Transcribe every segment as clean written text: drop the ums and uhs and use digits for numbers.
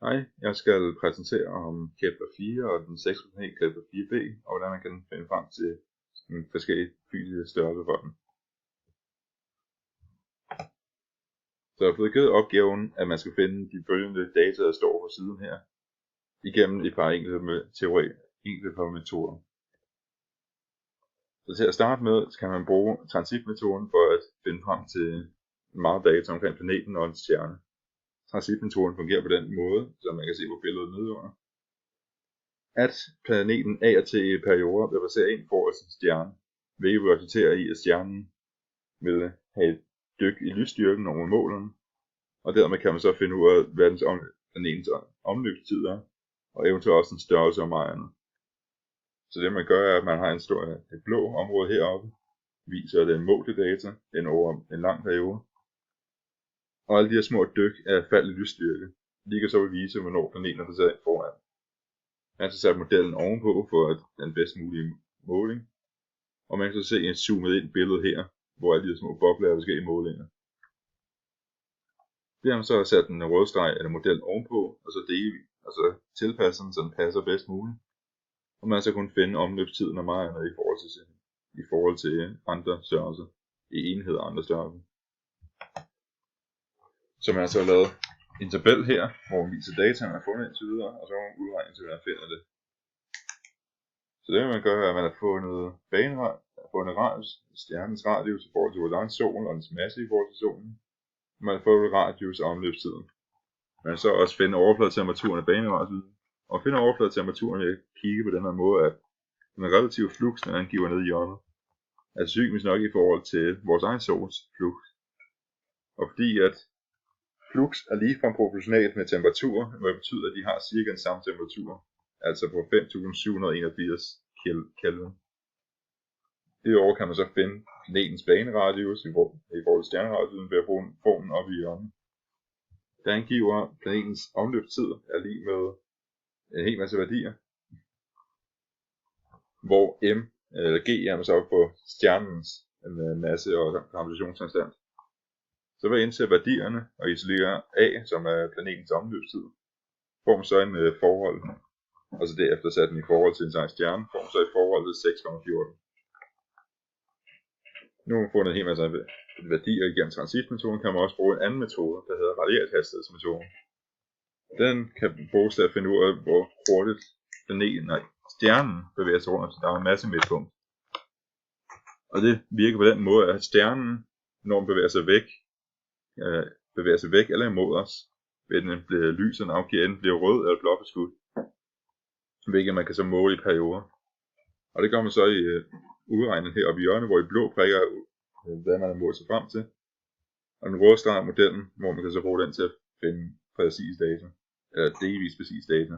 Hej, jeg skal præsentere om Kepler-4 og den 6. planet Kepler-4b, og hvordan man kan finde frem til en forskellige fysiske størrelser for den. Så jeg har fået givet opgaven, at man skal finde de følgende data, der står på siden her, igennem et par enkelte metoder. Så til at starte med, kan man bruge transitmetoden for at finde frem til meget data omkring planeten og en stjerne. Transitmetoden fungerer på den måde, som man kan se på billedet nedenunder, at planeten af og til i perioder vil passere ind foran sin stjerne, hvilket vil resultere i, at stjernen vil have et dyk i lysstyrken over målene, og dermed kan man så finde ud af, hvad planetens omløbstid er, og eventuelt også en størrelse om ejerne. Så det man gør, er, at man har et blå område heroppe, viser at det er målte data over en lang periode, og alle de her små dyk af fald i lysstyrke, de kan så vise, hvornår planeten er passeret ind foran. Man har så sat modellen ovenpå for den bedst mulige måling, og man kan så se et zoomet ind billede her, hvor alle de små bobler er forskellige målinger. Det har man så sat en rød streg eller model ovenpå, og så tilpasser den, så den passer bedst muligt. Og man så kun finde omløbstiden af majerne i forhold til andre størrelser, i enhed af andre størrelser. Så man har så lavet en tabel her, hvor man viser data, man har fundet indtil videre, og så har man udregnet til, hvordan man finder det. Så det man gør, er, at man har fundet radius, stjernens radius i forhold til vores egen sol, og dens masse i forhold til solen. Man har fundet radius og omløbstiden. Man kan så også finde overfladetemperaturen af baneradiuset, og finde overfladetemperaturen ved at kigge på den her måde, at den er relativt flux, når den giver ned i hjørnet. Altså psykisk nok i forhold til vores egen sols flux. Og fordi at flux er ligefrem proportionalt med temperatur, hvad betyder, at de har cirka den samme temperatur, altså på 5781 Kelvin. Derover kan man så finde planetens baneradius i forhold til stjerneradiusen ved at bruge formen op i hjørnet. Der angiver planetens omløbstid er lige med en hel masse værdier, hvor M eller G er så på stjernens masse og gravitationskonstant. Så ved at indsætte værdierne og isolere A, som er planetens omløbstid, får man så en forhold, altså derefter sat den i forhold til en egen stjerne, får man så et forhold til 6,14. Nu har man fundet en hel masse værdier igennem transitmetoden, kan man også bruge en anden metode, der hedder radiathastighedsmetoden. Den kan bruges til at finde ud af, hvor hurtigt stjernen bevæger sig rundt, så der er en masse midtpunkt. Og det virker på den måde, at stjernen, når den bevæger sig væk eller imod os, vil den blive lys, og den afgiver enten bliver rød eller blå beskud, hvilket man kan så måle i perioder. Og det gør man så i udregnet her oppe i hjørnet, hvor i blå prikker hvad man har målt sig frem til. Og den røde streg er modellen, hvor man kan så bruge den til at finde præcis data, eller delvis præcis data.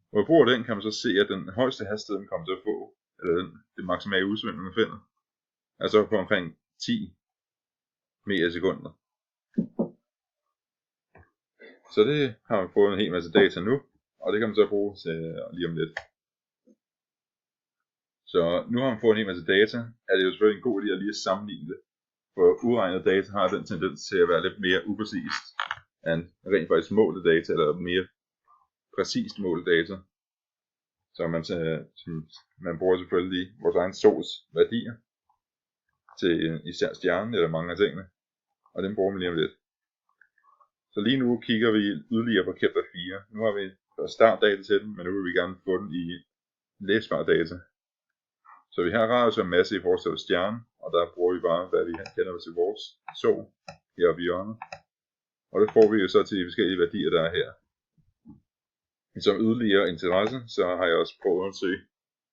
Hvor man bruger den, kan man så se, at den højeste hastighed, man kommer til at få, eller det maksimale udsving, man finder, er så på omkring 10 meter i sekunder. Så det har man fået en hel masse data nu, og det kan man så bruge til lige om lidt. Så nu har man fået en hel masse data, er det jo selvfølgelig en god idé at lige sammenligne det. For udregnet data har den tendens til at være lidt mere upræcist end rent faktisk målte data, eller mere præcist målte data. Så man bruger selvfølgelig vores egen sols værdier til især stjernen eller mange af tingene, og dem bruger man lige om lidt. Så lige nu kigger vi yderligere på Kepler-4. Nu har vi startdata til den, men nu vil vi gerne få den i læsbare data. Så vi har radius og masse i forhold til stjernen, og der bruger vi bare, hvad vi kender til vores sol heroppe i hjørnet. Og det får vi jo så til de forskellige værdier, der er her. Som yderligere interesse, så har jeg også prøvet at undersøge,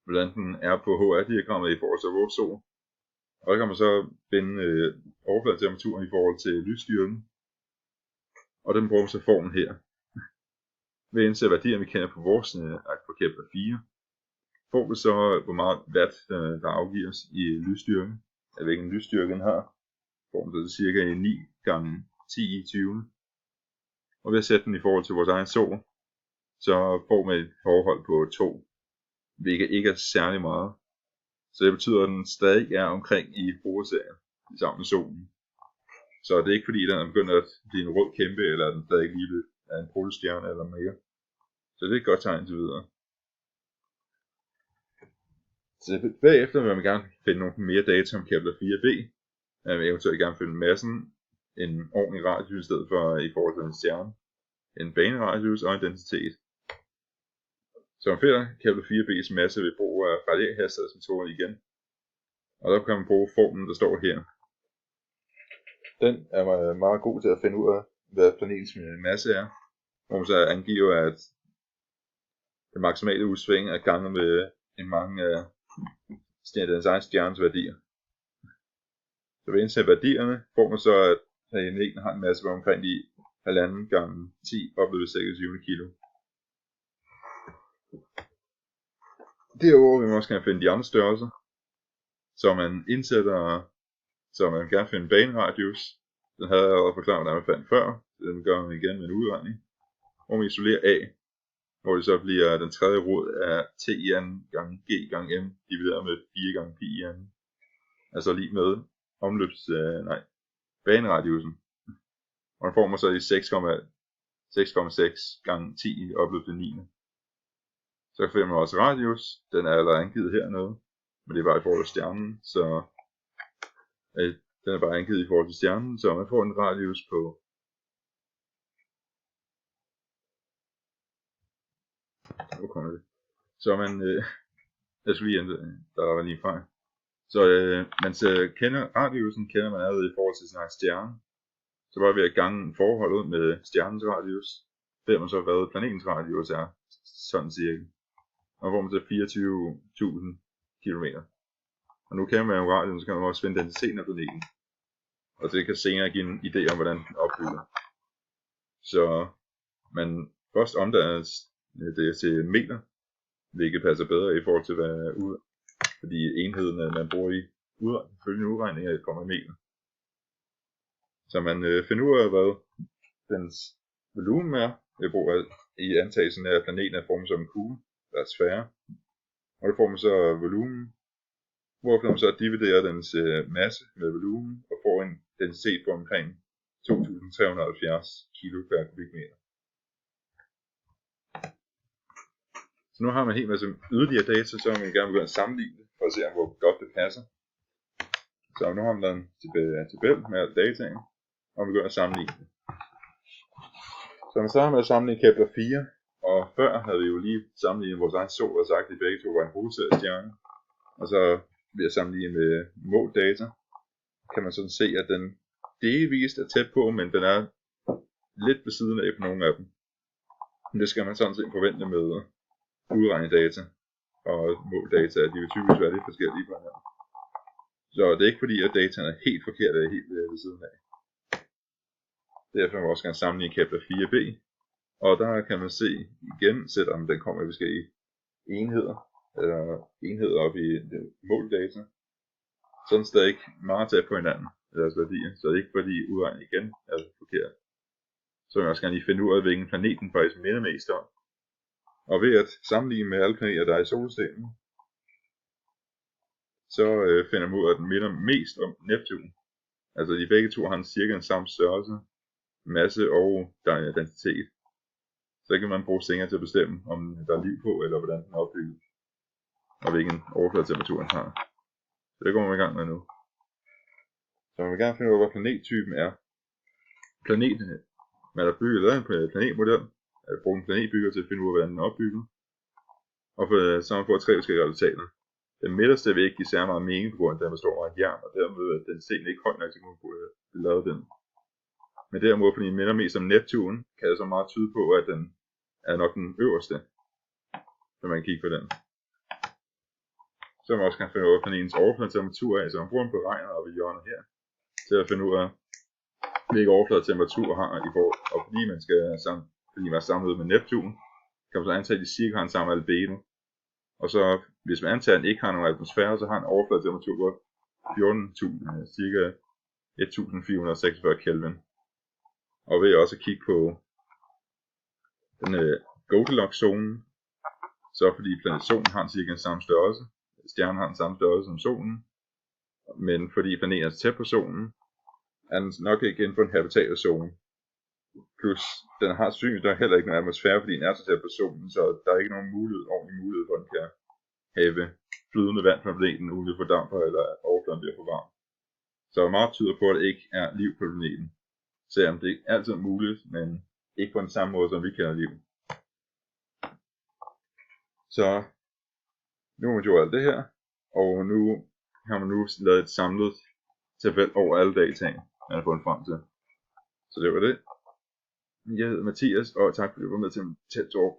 hvordan den er på HR-diagrammet i forhold til vores sol. Og der kan man så finde overfladetemperaturen i forhold til lysstyrken. Og den bruger vi så formen her. Ved at indsætte værdier, vi kender på vores på Kepler-4, får vi så, hvor meget watt der afgives i lysstyrken, af hvilken lysstyrke den har. Får vi så cirka 9 gange 10 i 20. Og ved at sætte den i forhold til vores egen sol, så får man et forhold på 2, hvilket ikke er særlig meget. Så det betyder, at den stadig er omkring i hovedserien, sammen med solen. Så det er ikke fordi, den er begyndt at blive en rød kæmpe, eller den stadig lige af en protostjerne eller mere. Så det er et godt tegn til videre. Så bagefter vil man gerne finde nogle mere data om Kepler 4b. Man vil eventuelt gerne finde massen, en ordentlig radius i stedet for i forhold til en stjerne, en baneradius og en densitet. Så man finder Kepler 4b's masse ved brug af radialhastighedsmetoden igen. Og der kan man bruge formlen, der står her. Den er meget god til at finde ud af, hvad planetens masse er. Hvor man så angiver, at det maksimale udsving er ganget med en mange af dens egen stjernes værdier. Så ved indsætte værdierne får man så, at planeten har en masse på omkring de 1,5 gange 10 op ved 26 kilo. Derudover vil man også gerne finde de andre størrelser, så man indsætter, så man gerne finde baneradius. Den havde jeg allerede forklaret, hvordan man fandt før. Den gør man igen med en udregning. Hvor man isolerer A, hvor det så bliver den tredje rod af t i anden gange g gange m divideret med 4 gange pi i anden. Altså lige med baneradiusen. Og den får man så i 6,6 gange 10 opløbet til 9. Så finder man også radius. Den er allerede angivet hernede. Men det er bare i forhold til stjernen, så den er bare angivet i forhold til stjernen, så man får en radius på så man jeg skulle lige der var lige fejl. Så man kender radiusen kender man allerede i forhold til sin egen stjerne. Så bare ved at gange forholdet med stjernens radius, ved man så hvad planetens radius er, sådan cirka. Og hvor man til 24.000 km. Og nu kender man jo radiusen, så kan man også finde densiteten af planeten. Og det kan senere give en idé om hvordan den opbygger. Så man først omdanner det til meter, hvilket passer bedre i forhold til hvad fordi enheden man bruger i følgende udregninger kommer i meter. Så man finder ud af hvad dens volumen er ved brug af i antagelsen af at planeten er formet som en kugle, der er sfære. Og det får man så volumen, hvorfor man så dividerer dens masse med volumen og får en densitet på omkring 2370 kilo per kubikmeter. Så nu har man en hel masse yderligere data, så man gerne begynde at sammenligne det, for at se hvor godt det passer. Så nu har man lavet en tabel med alle dataen, og man begynder at sammenligne det. Så man starter med at sammenligne Kepler 4, og før havde vi jo lige sammenlignet vores egen sol og sagt, at de begge to var en hovedserie stjerne. Og så ved at sammenligne med målt data, kan man sådan se, at den delvist er tæt på, men den er lidt ved siden af på nogle af dem. Men det skal man sådan set forvente med udregne data og målt data, at de vil typisk være lidt forskellige på hinanden. Så det er ikke fordi, at dataen er helt forkert eller helt ved siden af. Derfor vil man også gerne sammenligne Kepler 4b, og der kan man se igen, selvom den kommer i forskellige enheder op i målt data, så er den stadig meget tæt på hinanden, deres værdier, så det er ikke fordi udregningen igen er forkert. Så vil man også gerne lige finde ud af, hvilken planeten faktisk minder mest om. Og ved at sammenligne med alle planeter, der er i solsystemet, så finder man ud af, at den minder mest om Neptun. Altså de begge to har en cirka den samme størrelse, masse og densitet. Så kan man bruge senere til at bestemme, om der er liv på, eller hvordan den er opbygget. Og hvilken overfladetemperatur den har. Så det går man i gang med nu. Så man vil gerne finde ud af, hvad planettypen er. Planeten, man har bygget lavet en planetmodel. At bruge en planetbygger til at finde ud af, hvordan den er opbygget. Og så man får 3 forskellige resultater. Den midterste vil ikke give særlig meget mening, på grund af at den består af jern, og dermed er densiteten ikke høj nok til at kunne lave den. Men derimod, fordi den minder mest om Neptun, kan det så meget tyde på, at den er nok den øverste, når man kigger på den. Så man også kan finde ud af planetens overfladetemperatur af, så man bruger en beregner oppe i hjørnet her, til at finde ud af, hvilken overfladetemperatur har i forhold, og fordi man skal være samlet med Neptun, kan man så antage, at de cirka har en samme albedo. Og så, hvis man antager, at den ikke har nogen atmosfære, så har en overfladetemperatur på 14.000, cirka 1446 Kelvin. Og ved også at kigge på den Goldilocks-zonen, så fordi planeten har cirka den samme størrelse, stjernen har den samme størrelse som solen, men fordi planeten er tæt på solen, er den nok ikke inden for en habitatel zone. Plus, den har synligt der heller ikke nogen atmosfære, fordi den er totalt på solen, så der er ikke nogen ordentlig mulighed for, at den kan have flydende vand på planeten, uden at få damp eller overfladen bliver for varm. Så meget tyder på, at det ikke er liv på planeten. Selvom det er altid muligt, men ikke på den samme måde, som vi kender liv. Så nu har man gjort alt det her, og nu har man lavet et samlet tabel over alle dataene, man har fundet frem til. Så det var det. Jeg hedder Mathias, og tak fordi du var med til en tæt talk.